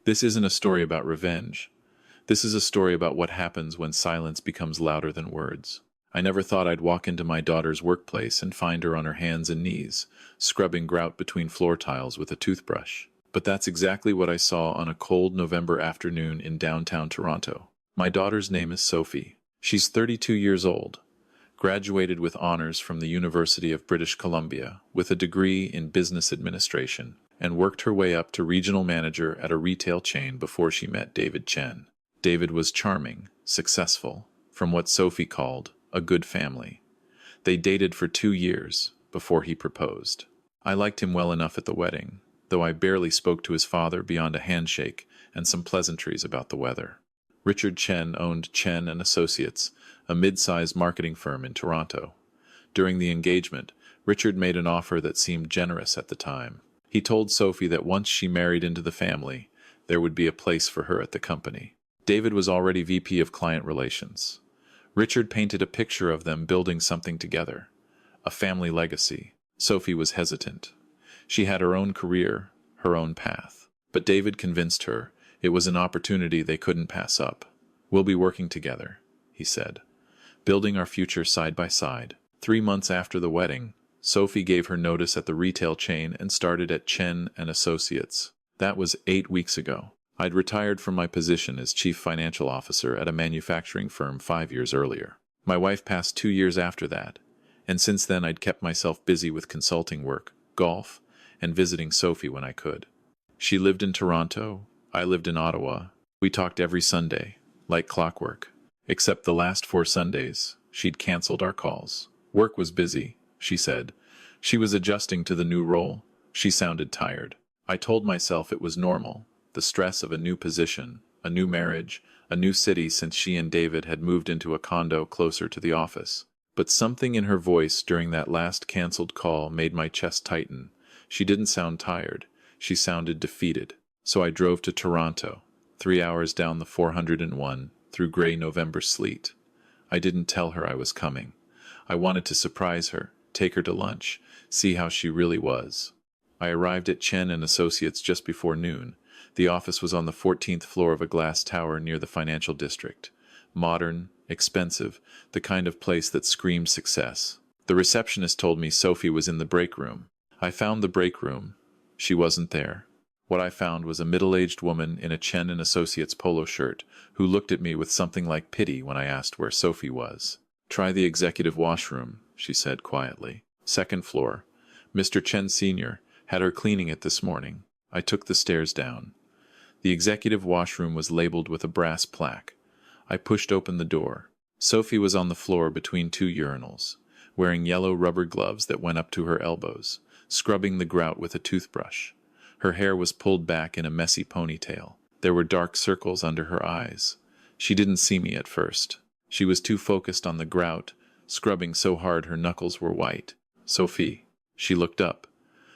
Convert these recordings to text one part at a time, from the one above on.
This isn't a story about revenge. This is a story about what happens when silence becomes louder than words. I never thought I'd walk into my daughter's workplace and find her on her hands and knees, scrubbing grout between floor tiles with a toothbrush. But that's exactly what I saw on a cold November afternoon in downtown Toronto. My daughter's name is Sophie. She's 32 years old, graduated with honors from the University of British Columbia with a degree in business administration, and worked her way up to regional manager at a retail chain before she met David Chen. David was charming, successful, from what Sophie called a good family. They dated for 2 years before he proposed. I liked him well enough at the wedding, though I barely spoke to his father beyond a handshake and some pleasantries about the weather. Richard Chen owned Chen and Associates, a mid-sized marketing firm in Toronto. During the engagement, Richard made an offer that seemed generous at the time. He told Sophie that once she married into the family, there would be a place for her at the company. David was already VP of Client Relations. Richard painted a picture of them building something together, a family legacy. Sophie was hesitant. She had her own career, her own path. But David convinced her it was an opportunity they couldn't pass up. "We'll be working together," he said, "building our future side by side." 3 months after the wedding, Sophie gave her notice at the retail chain and started at Chen and Associates. That was 8 weeks ago. I'd retired from my position as chief financial officer at a manufacturing firm 5 years earlier. My wife passed 2 years after that, and since then I'd kept myself busy with consulting work, golf, and visiting Sophie when I could. She lived in Toronto, I lived in Ottawa. We talked every Sunday, like clockwork. Except the last 4 Sundays, she'd canceled our calls. Work was busy, she said. She was adjusting to the new role. She sounded tired. I told myself it was normal. The stress of a new position, a new marriage, a new city since she and David had moved into a condo closer to the office. But something in her voice during that last canceled call made my chest tighten. She didn't sound tired. She sounded defeated. So I drove to Toronto, 3 hours down the 401, through gray November sleet. I didn't tell her I was coming. I wanted to surprise her, take her to lunch, see how she really was. I arrived at Chen and Associates just before noon. The office was on the 14th floor of a glass tower near the financial district. Modern, expensive, the kind of place that screamed success. The receptionist told me Sophie was in the break room. I found the break room. She wasn't there. What I found was a middle-aged woman in a Chen and Associates polo shirt who looked at me with something like pity when I asked where Sophie was. "Try the executive washroom," she said quietly. "Second floor. Mr. Chen Sr. had her cleaning it this morning." I took the stairs down. The executive washroom was labeled with a brass plaque. I pushed open the door. Sophie was on the floor between 2 urinals, wearing yellow rubber gloves that went up to her elbows, scrubbing the grout with a toothbrush. Her hair was pulled back in a messy ponytail. There were dark circles under her eyes. She didn't see me at first. She was too focused on the grout, scrubbing so hard her knuckles were white. "Sophie." She looked up.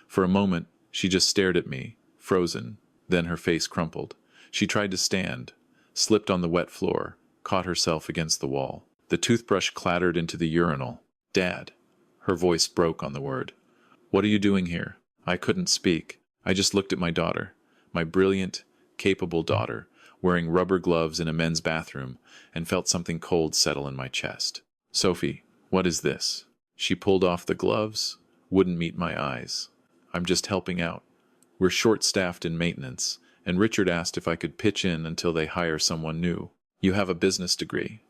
For a moment, she just stared at me, frozen. Then her face crumpled. She tried to stand, slipped on the wet floor, caught herself against the wall. The toothbrush clattered into the urinal. "Dad." Her voice broke on the word. "What are you doing here?" I couldn't speak. I just looked at my daughter, my brilliant, capable daughter, wearing rubber gloves in a men's bathroom, and felt something cold settle in my chest. "Sophie, what is this?" She pulled off the gloves, wouldn't meet my eyes. "I'm just helping out. We're short-staffed in maintenance, and Richard asked if I could pitch in until they hire someone new." "You have a business degree.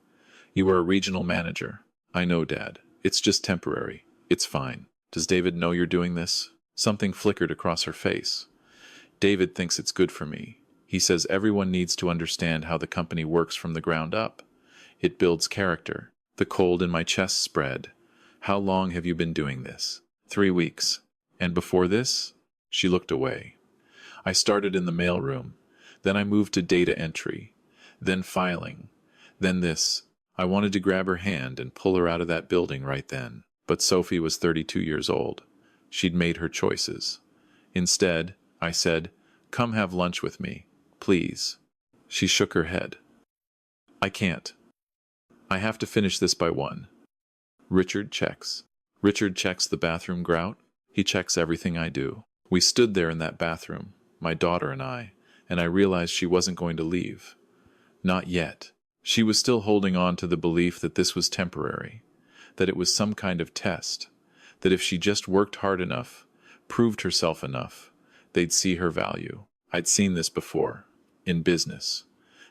You were a regional manager." "I know, Dad. It's just temporary. It's fine." "Does David know you're doing this?" Something flickered across her face. "David thinks it's good for me. He says everyone needs to understand how the company works from the ground up. It builds character." The cold in my chest spread. "How long have you been doing this?" 3 weeks. "And before this?" She looked away. "I started in the mailroom. Then I moved to data entry. Then filing. Then this." I wanted to grab her hand and pull her out of that building right then. But Sophie was 32 years old. She'd made her choices. Instead, I said, "Come have lunch with me, please." She shook her head. "I can't. I have to finish this by 1. Richard checks. Richard checks the bathroom grout. He checks everything I do. We stood there in that bathroom, my daughter and I, and I realized she wasn't going to leave. Not yet. She was still holding on to the belief that this was temporary, that it was some kind of test, that if she just worked hard enough, proved herself enough, they'd see her value. I'd seen this before, in business.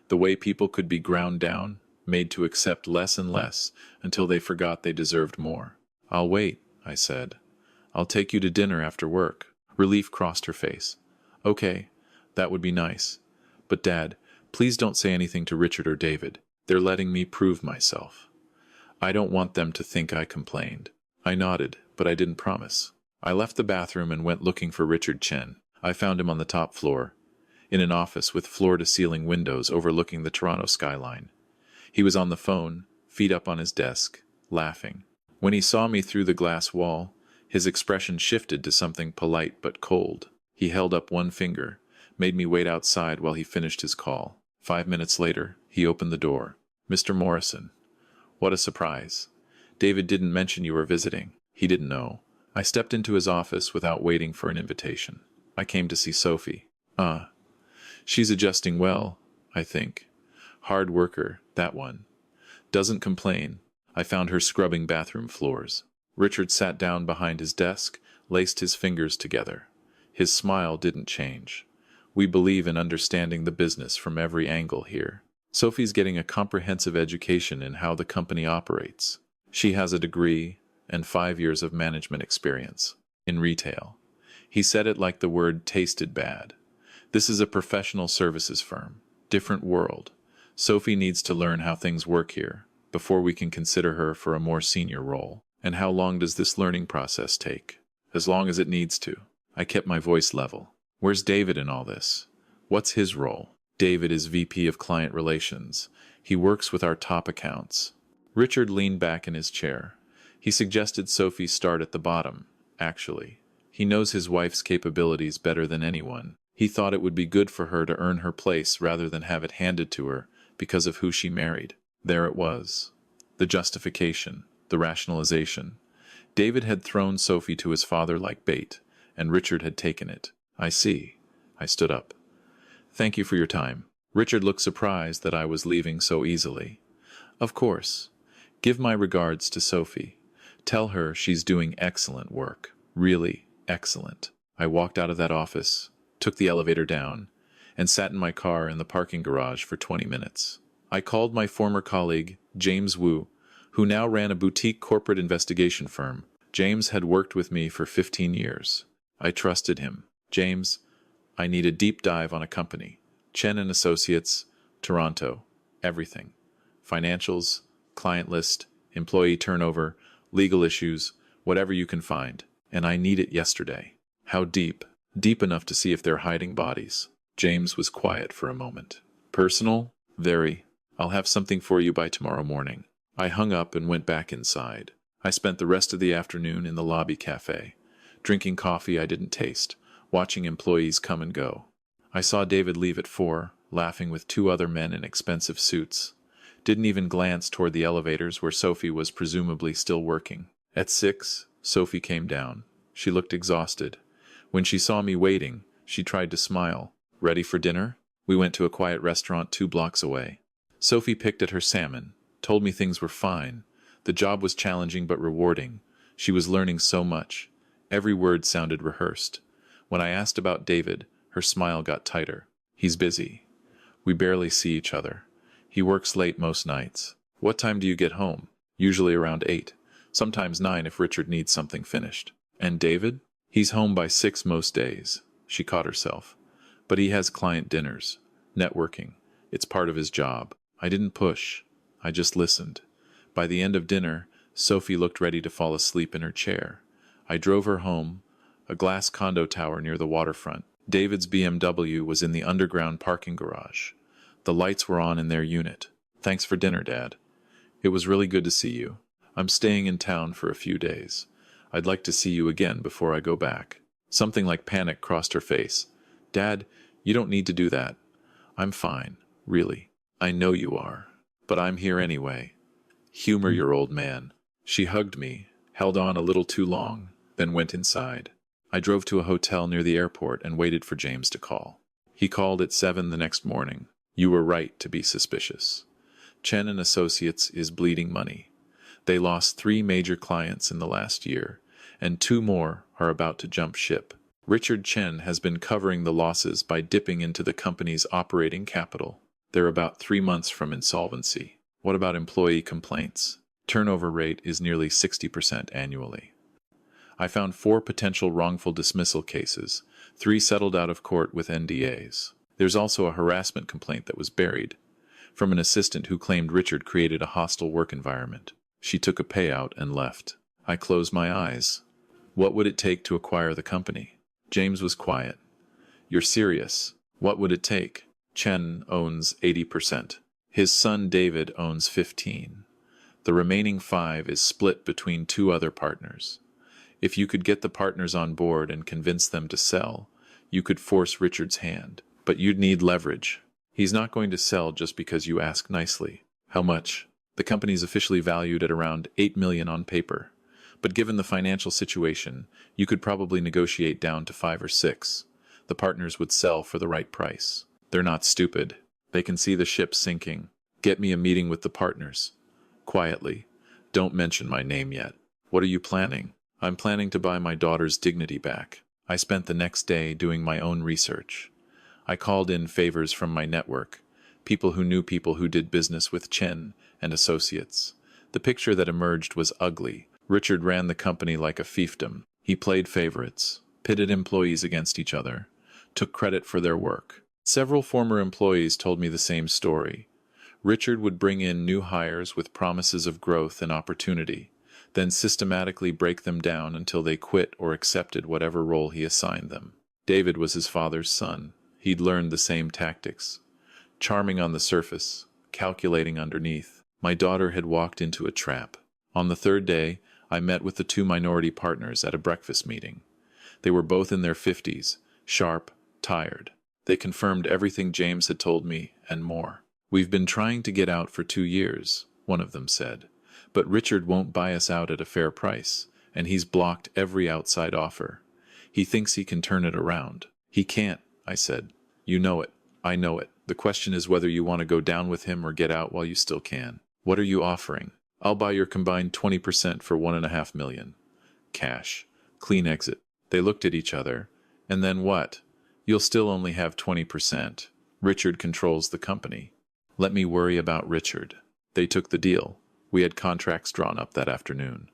The way people could be ground down, made to accept less and less until they forgot they deserved more. "I'll wait," I said. "I'll take you to dinner after work." Relief crossed her face. "Okay, that would be nice. But Dad, please don't say anything to Richard or David. They're letting me prove myself. I don't want them to think I complained." I nodded, but I didn't promise. I left the bathroom and went looking for Richard Chen. I found him on the top floor, in an office with floor-to-ceiling windows overlooking the Toronto skyline. He was on the phone, feet up on his desk, laughing. When he saw me through the glass wall, his expression shifted to something polite but cold. He held up one finger, made me wait outside while he finished his call. 5 minutes later, he opened the door. "Mr. Morrison, what a surprise. David didn't mention you were visiting. He didn't know." I stepped into his office without waiting for an invitation. "I came to see Sophie." She's adjusting well, I think. Hard worker, that one. Doesn't complain." I found her scrubbing bathroom floors. Richard sat down behind his desk, laced his fingers together. His smile didn't change. "We believe in understanding the business from every angle here. Sophie's getting a comprehensive education in how the company operates. She has a degree and 5 years of management experience in retail." He said it like the word tasted bad. "This is a professional services firm. Different world. Sophie needs to learn how things work here before we can consider her for a more senior role." "And how long does this learning process take?" "As long as it needs to." I kept my voice level. "Where's David in all this? What's his role?" "David is VP of Client Relations. He works with our top accounts." Richard leaned back in his chair. He suggested Sophie start at the bottom, actually. He knows his wife's capabilities better than anyone. He thought it would be good for her to earn her place rather than have it handed to her because of who she married. There it was. The justification, the rationalization. David had thrown Sophie to his father like bait, and Richard had taken it. "I see." I stood up. "Thank you for your time." Richard looked surprised that I was leaving so easily. "Of course. Give my regards to Sophie. Tell her she's doing excellent work. Really excellent." I walked out of that office, took the elevator down, and sat in my car in the parking garage for 20 minutes. I called my former colleague, James Wu, who now ran a boutique corporate investigation firm. James had worked with me for 15 years. I trusted him. "James, I need a deep dive on a company. Chen and Associates, Toronto, everything. Financials, client list, employee turnover, legal issues, whatever you can find. And I need it yesterday." "How deep?" "Deep enough to see if they're hiding bodies." James was quiet for a moment. "Personal?" "Very. I'll have something for you by tomorrow morning." I hung up and went back inside. I spent the rest of the afternoon in the lobby cafe, drinking coffee I didn't taste, watching employees come and go. I saw David leave at 4, laughing with 2 other men in expensive suits. Didn't even glance toward the elevators where Sophie was presumably still working. At 6, Sophie came down. She looked exhausted. When she saw me waiting, she tried to smile. "Ready for dinner?" We went to a quiet restaurant 2 blocks away. Sophie picked at her salmon, told me things were fine. The job was challenging but rewarding. She was learning so much. Every word sounded rehearsed. When I asked about David, her smile got tighter. "He's busy. We barely see each other. He works late most nights." "What time do you get home?" "Usually around 8. Sometimes 9 if Richard needs something finished." "And David?" "He's home by 6 most days." She caught herself. "But he has client dinners. Networking. It's part of his job." I didn't push. I just listened. By the end of dinner, Sophie looked ready to fall asleep in her chair. I drove her home, a glass condo tower near the waterfront. David's BMW was in the underground parking garage. The lights were on in their unit. "Thanks for dinner, Dad. It was really good to see you. I'm staying in town for a few days. I'd like to see you again before I go back." Something like panic crossed her face. "Dad, you don't need to do that. I'm fine, really. I know you are. But I'm here anyway. Humor your old man." She hugged me, held on a little too long, then went inside. I drove to a hotel near the airport and waited for James to call. He called at 7 the next morning. You were right to be suspicious. Chen and Associates is bleeding money. They lost 3 major clients in the last year, and 2 more are about to jump ship. Richard Chen has been covering the losses by dipping into the company's operating capital. They're about 3 months from insolvency. What about employee complaints? Turnover rate is nearly 60% annually. I found 4 potential wrongful dismissal cases, 3 settled out of court with NDAs. There's also a harassment complaint that was buried, from an assistant who claimed Richard created a hostile work environment. She took a payout and left. I closed my eyes. What would it take to acquire the company? James was quiet. You're serious. What would it take? Chen owns 80%. His son David owns 15%. The remaining 5% is split between 2 other partners. If you could get the partners on board and convince them to sell, you could force Richard's hand. But you'd need leverage. He's not going to sell just because you ask nicely. How much? The company's officially valued at around $8 million on paper. But given the financial situation, you could probably negotiate down to 5 or 6. The partners would sell for the right price. They're not stupid. They can see the ship sinking. Get me a meeting with the partners. Quietly. Don't mention my name yet. What are you planning? I'm planning to buy my daughter's dignity back. I spent the next day doing my own research. I called in favors from my network, people who knew people who did business with Chen and Associates. The picture that emerged was ugly. Richard ran the company like a fiefdom. He played favorites, pitted employees against each other, took credit for their work. Several former employees told me the same story. Richard would bring in new hires with promises of growth and opportunity, then systematically break them down until they quit or accepted whatever role he assigned them. David was his father's son. He'd learned the same tactics. Charming on the surface, calculating underneath. My daughter had walked into a trap. On the 3rd day, I met with the 2 minority partners at a breakfast meeting. They were both in their 50s, sharp, tired. They confirmed everything James had told me and more. We've been trying to get out for 2 years, one of them said. But Richard won't buy us out at a fair price, and he's blocked every outside offer. He thinks he can turn it around. He can't, I said. You know it. I know it. The question is whether you want to go down with him or get out while you still can. What are you offering? I'll buy your combined 20% for $1.5 million. Cash. Clean exit. They looked at each other. And then what? You'll still only have 20%. Richard controls the company. Let me worry about Richard. They took the deal. We had contracts drawn up that afternoon.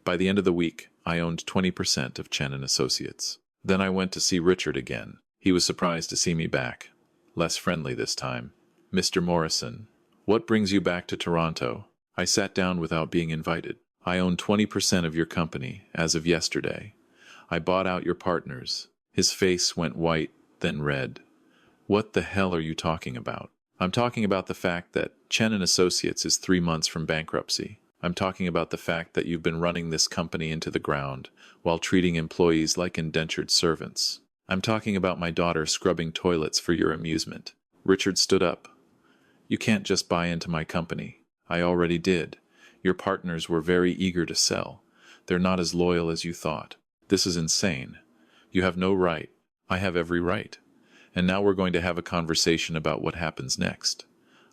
By the end of the week, I owned 20% of Chen and Associates. Then I went to see Richard again. He was surprised to see me back. Less friendly this time. Mr. Morrison, what brings you back to Toronto? I sat down without being invited. I own 20% of your company, as of yesterday. I bought out your partners. His face went white, then red. What the hell are you talking about? I'm talking about the fact that Chen and Associates is 3 months from bankruptcy. I'm talking about the fact that you've been running this company into the ground while treating employees like indentured servants. I'm talking about my daughter scrubbing toilets for your amusement. Richard stood up. You can't just buy into my company. I already did. Your partners were very eager to sell. They're not as loyal as you thought. This is insane. You have no right. I have every right. And now we're going to have a conversation about what happens next.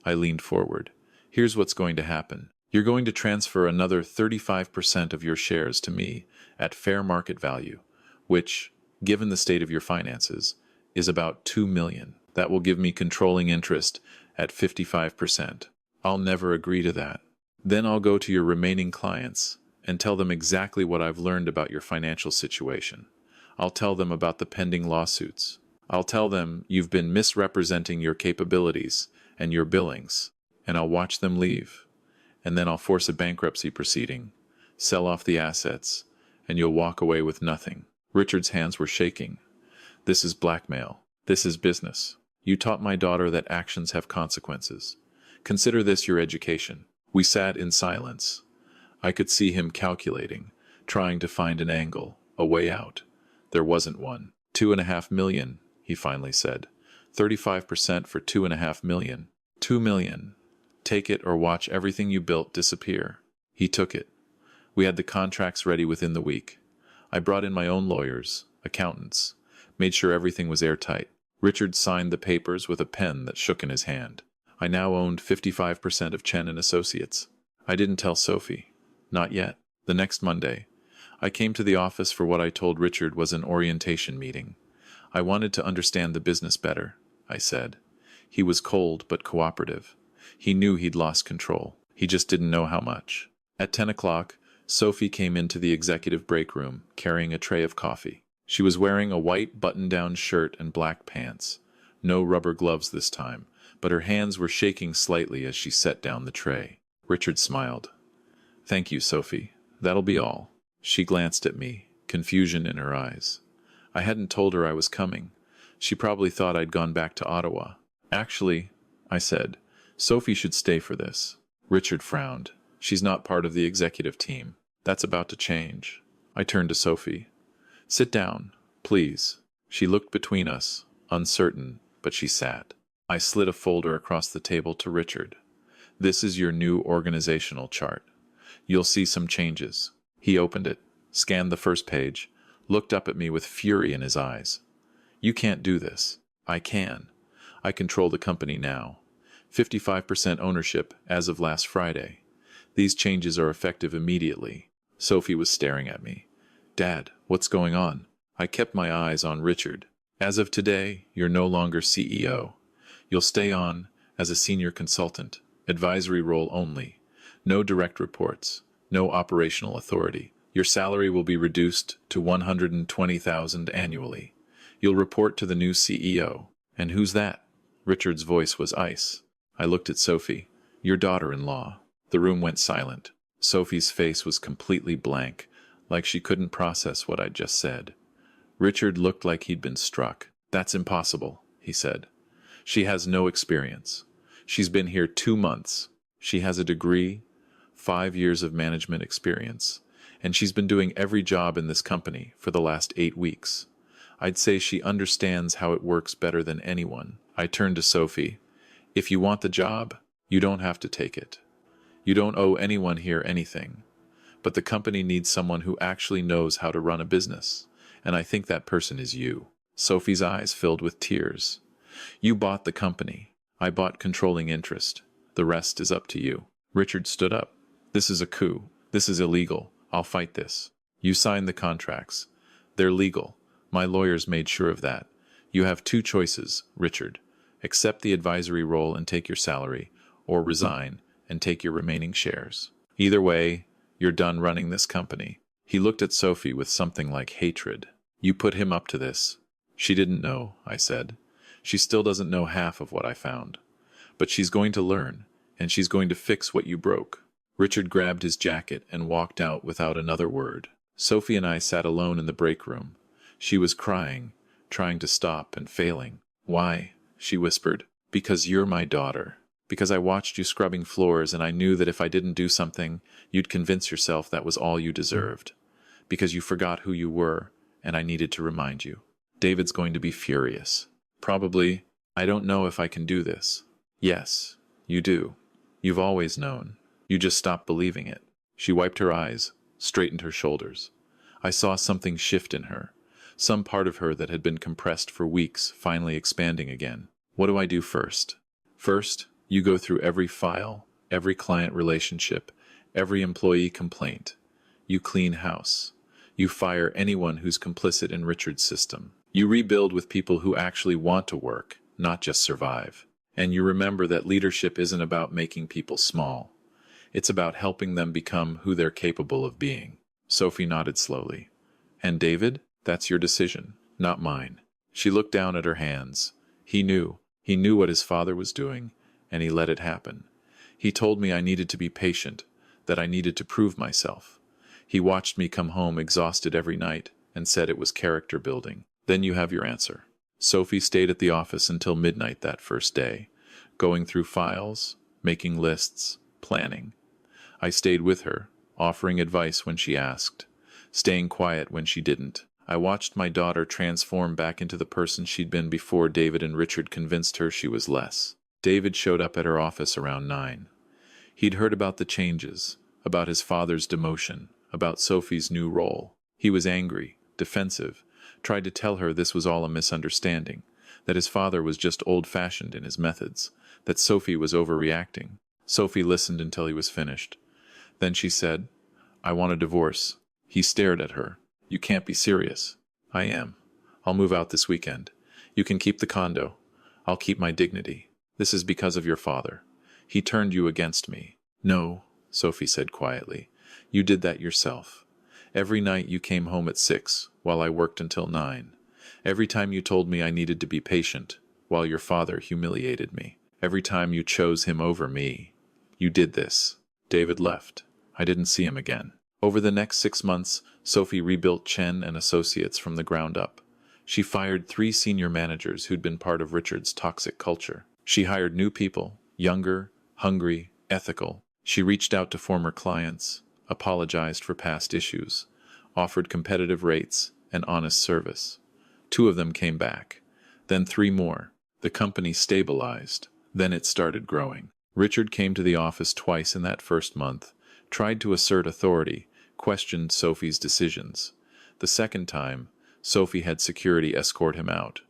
I leaned forward. Here's what's going to happen. You're going to transfer another 35% of your shares to me at fair market value, which, given the state of your finances, is about $2 million. That will give me controlling interest at 55%. I'll never agree to that. Then I'll go to your remaining clients and tell them exactly what I've learned about your financial situation. I'll tell them about the pending lawsuits. I'll tell them you've been misrepresenting your capabilities and your billings, and I'll watch them leave. And then I'll force a bankruptcy proceeding, sell off the assets, and you'll walk away with nothing. Richard's hands were shaking. This is blackmail. This is business. You taught my daughter that actions have consequences. Consider this your education. We sat in silence. I could see him calculating, trying to find an angle, a way out. There wasn't one. $2.5 million, he finally said. 35% for $2.5 million. $2 million. Take it or watch everything you built disappear. He took it. We had the contracts ready within the week. I brought in my own lawyers, accountants, made sure everything was airtight. Richard signed the papers with a pen that shook in his hand. I now owned 55% of Chen and Associates. I didn't tell Sophie. Not yet. The next Monday, I came to the office for what I told Richard was an orientation meeting. I wanted to understand the business better, I said. He was cold but cooperative. He knew he'd lost control. He just didn't know how much. At 10 o'clock, Sophie came into the executive break room, carrying a tray of coffee. She was wearing a white button-down shirt and black pants. No rubber gloves this time, but her hands were shaking slightly as she set down the tray. Richard smiled. "Thank you, Sophie. That'll be all." She glanced at me, confusion in her eyes. I hadn't told her I was coming. She probably thought I'd gone back to Ottawa. "Actually," I said, "Sophie should stay for this." Richard frowned. "She's not part of the executive team. That's about to change." I turned to Sophie. "Sit down, please." She looked between us, uncertain, but she sat. I slid a folder across the table to Richard. "This is your new organizational chart. You'll see some changes." He opened it, scanned the first page, looked up at me with fury in his eyes. "You can't do this." "I can. I control the company now. 55% ownership as of last Friday. These changes are effective immediately." Sophie was staring at me. "Dad, what's going on?" I kept my eyes on Richard. "As of today, you're no longer CEO. You'll stay on as a senior consultant, advisory role only. No direct reports, no operational authority. Your salary will be reduced to $120,000 annually. You'll report to the new CEO." "And who's that?" Richard's voice was ice. I looked at Sophie. "Your daughter-in-law." The room went silent. Sophie's face was completely blank, like she couldn't process what I'd just said. Richard looked like he'd been struck. "That's impossible," he said. "She has no experience. She's been here 2 months. She has a degree, 5 years of management experience, and she's been doing every job in this company for the last 8 weeks. I'd say she understands how it works better than anyone." I turned to Sophie. "If you want the job, you don't have to take it. You don't owe anyone here anything. But the company needs someone who actually knows how to run a business, and I think that person is you." Sophie's eyes filled with tears. "You bought the company. I bought controlling interest. The rest is up to you." Richard stood up. "This is a coup. This is illegal. I'll fight this." "You signed the contracts. They're legal. My lawyers made sure of that. You have 2 choices, Richard. Accept the advisory role and take your salary, or resign and take your remaining shares. Either way, you're done running this company." He looked at Sophie with something like hatred. "You put him up to this." "She didn't know," I said. "She still doesn't know half of what I found. But she's going to learn, and she's going to fix what you broke." Richard grabbed his jacket and walked out without another word. Sophie and I sat alone in the break room. She was crying, trying to stop and failing. "Why?" she whispered. "Because you're my daughter. Because I watched you scrubbing floors and I knew that if I didn't do something, you'd convince yourself that was all you deserved. Because you forgot who you were, and I needed to remind you. David's going to be furious. Probably. I don't know if I can do this." "Yes, you do. You've always known. You just stopped believing it." She wiped her eyes, straightened her shoulders. I saw something shift in her. Some part of her that had been compressed for weeks finally expanding again. "What do I do first?" "First, you go through every file, every client relationship, every employee complaint. You clean house. You fire anyone who's complicit in Richard's system. You rebuild with people who actually want to work, not just survive. And you remember that leadership isn't about making people small. It's about helping them become who they're capable of being." Sophie nodded slowly. "And David? That's your decision, not mine." She looked down at her hands. He knew what his father was doing, and he let it happen. He told me I needed to be patient, that I needed to prove myself. He watched me come home exhausted every night and said it was character building. Then you have your answer. Sophie stayed at the office until midnight that first day, going through files, making lists, planning. I stayed with her, offering advice when she asked, staying quiet when she didn't. I watched my daughter transform back into the person she'd been before David and Richard convinced her she was less. David showed up at her office around 9. He'd heard about the changes, about his father's demotion, about Sophie's new role. He was angry, defensive, tried to tell her this was all a misunderstanding, that his father was just old-fashioned in his methods, that Sophie was overreacting. Sophie listened until he was finished. Then she said, "I want a divorce." He stared at her. "You can't be serious." "I am. I'll move out this weekend. You can keep the condo. I'll keep my dignity. This is because of your father. He turned you against me." "No," Sophie said quietly. "You did that yourself. Every night you came home at 6, while I worked until 9. Every time you told me I needed to be patient, while your father humiliated me. Every time you chose him over me. You did this." David left. I didn't see him again. Over the next 6 months, Sophie rebuilt Chen and Associates from the ground up. She fired 3 senior managers who'd been part of Richard's toxic culture. She hired new people, younger, hungry, ethical. She reached out to former clients, apologized for past issues, offered competitive rates and honest service. 2 of them came back, then 3 more. The company stabilized, then it started growing. Richard came to the office twice in that first month, tried to assert authority, questioned Sophie's decisions. The second time, Sophie had security escort him out.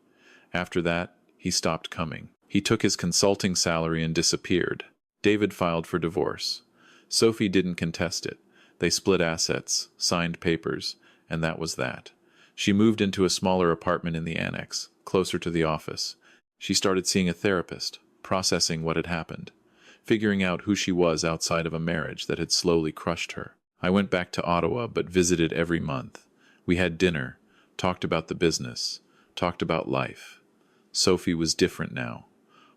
After that, he stopped coming. He took his consulting salary and disappeared. David filed for divorce. Sophie didn't contest it. They split assets, signed papers, and that was that. She moved into a smaller apartment in the annex, closer to the office. She started seeing a therapist, processing what had happened, figuring out who she was outside of a marriage that had slowly crushed her. I went back to Ottawa but visited every month. We had dinner, talked about the business, talked about life. Sophie was different now,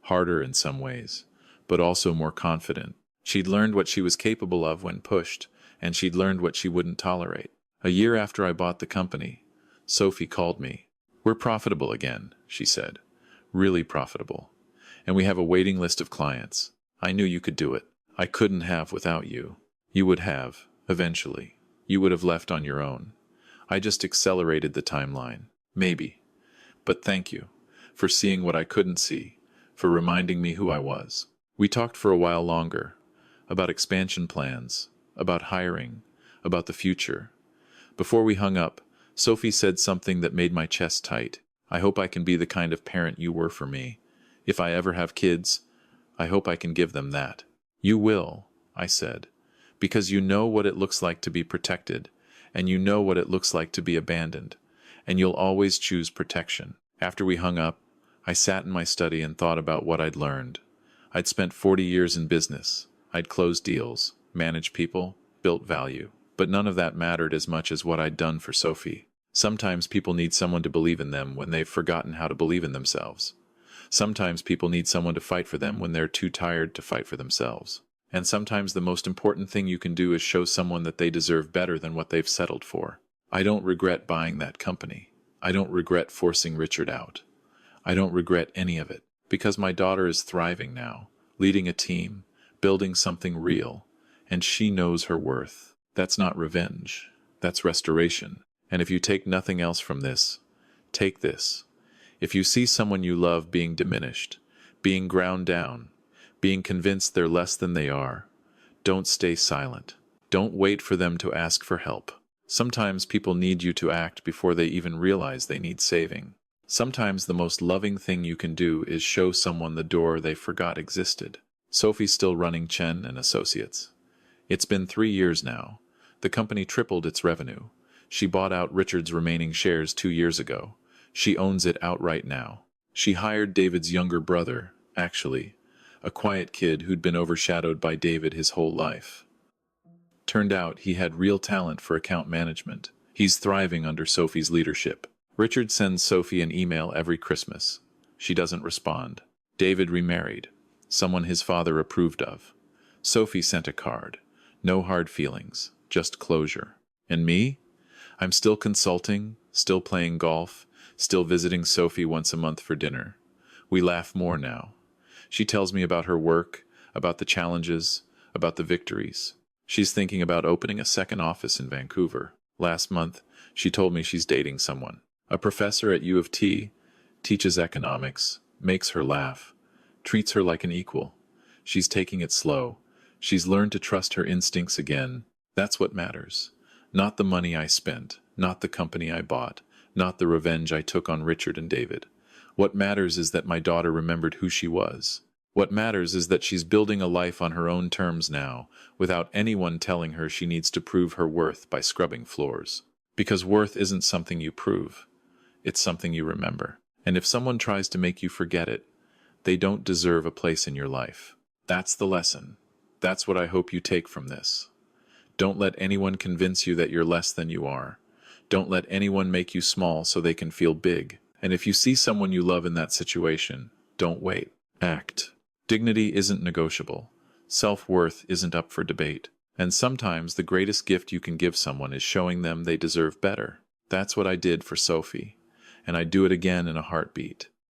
harder in some ways, but also more confident. She'd learned what she was capable of when pushed, and she'd learned what she wouldn't tolerate. A year after I bought the company, Sophie called me. "We're profitable again," she said. "Really profitable. And we have a waiting list of clients. I knew you could do it. I couldn't have without you. You would have, eventually. You would have left on your own. I just accelerated the timeline. Maybe. But thank you for seeing what I couldn't see, for reminding me who I was." We talked for a while longer, about expansion plans, about hiring, about the future. Before we hung up, Sophie said something that made my chest tight. "I hope I can be the kind of parent you were for me. If I ever have kids, I hope I can give them that." "You will," I said, "because you know what it looks like to be protected, and you know what it looks like to be abandoned, and you'll always choose protection." After we hung up, I sat in my study and thought about what I'd learned. I'd spent 40 years in business. I'd closed deals, managed people, built value. But none of that mattered as much as what I'd done for Sophie. Sometimes people need someone to believe in them when they've forgotten how to believe in themselves. Sometimes people need someone to fight for them when they're too tired to fight for themselves. And sometimes the most important thing you can do is show someone that they deserve better than what they've settled for. I don't regret buying that company. I don't regret forcing Richard out. I don't regret any of it, because my daughter is thriving now, leading a team, building something real, and she knows her worth. That's not revenge. That's restoration. And if you take nothing else from this, take this. If you see someone you love being diminished, being ground down, being convinced they're less than they are, don't stay silent. Don't wait for them to ask for help. Sometimes people need you to act before they even realize they need saving. Sometimes the most loving thing you can do is show someone the door they forgot existed. Sophie's still running Chen and Associates. It's been 3 years now. The company tripled its revenue. She bought out Richard's remaining shares 2 years ago. She owns it outright now. She hired David's younger brother, actually, a quiet kid who'd been overshadowed by David his whole life. Turned out he had real talent for account management. He's thriving under Sophie's leadership. Richard sends Sophie an email every Christmas. She doesn't respond. David remarried, someone his father approved of. Sophie sent a card. No hard feelings, just closure. And me? I'm still consulting, still playing golf, still visiting Sophie once a month for dinner. We laugh more now. She tells me about her work, about the challenges, about the victories. She's thinking about opening a second office in Vancouver. Last month, she told me she's dating someone. A professor at U of T, teaches economics, makes her laugh, treats her like an equal. She's taking it slow. She's learned to trust her instincts again. That's what matters. Not the money I spent, not the company I bought, not the revenge I took on Richard and David. What matters is that my daughter remembered who she was. What matters is that she's building a life on her own terms now, without anyone telling her she needs to prove her worth by scrubbing floors. Because worth isn't something you prove. It's something you remember. And if someone tries to make you forget it, they don't deserve a place in your life. That's the lesson. That's what I hope you take from this. Don't let anyone convince you that you're less than you are. Don't let anyone make you small so they can feel big. And if you see someone you love in that situation, don't wait. Act. Dignity isn't negotiable. Self-worth isn't up for debate. And sometimes the greatest gift you can give someone is showing them they deserve better. That's what I did for Sophie. And I'd do it again in a heartbeat.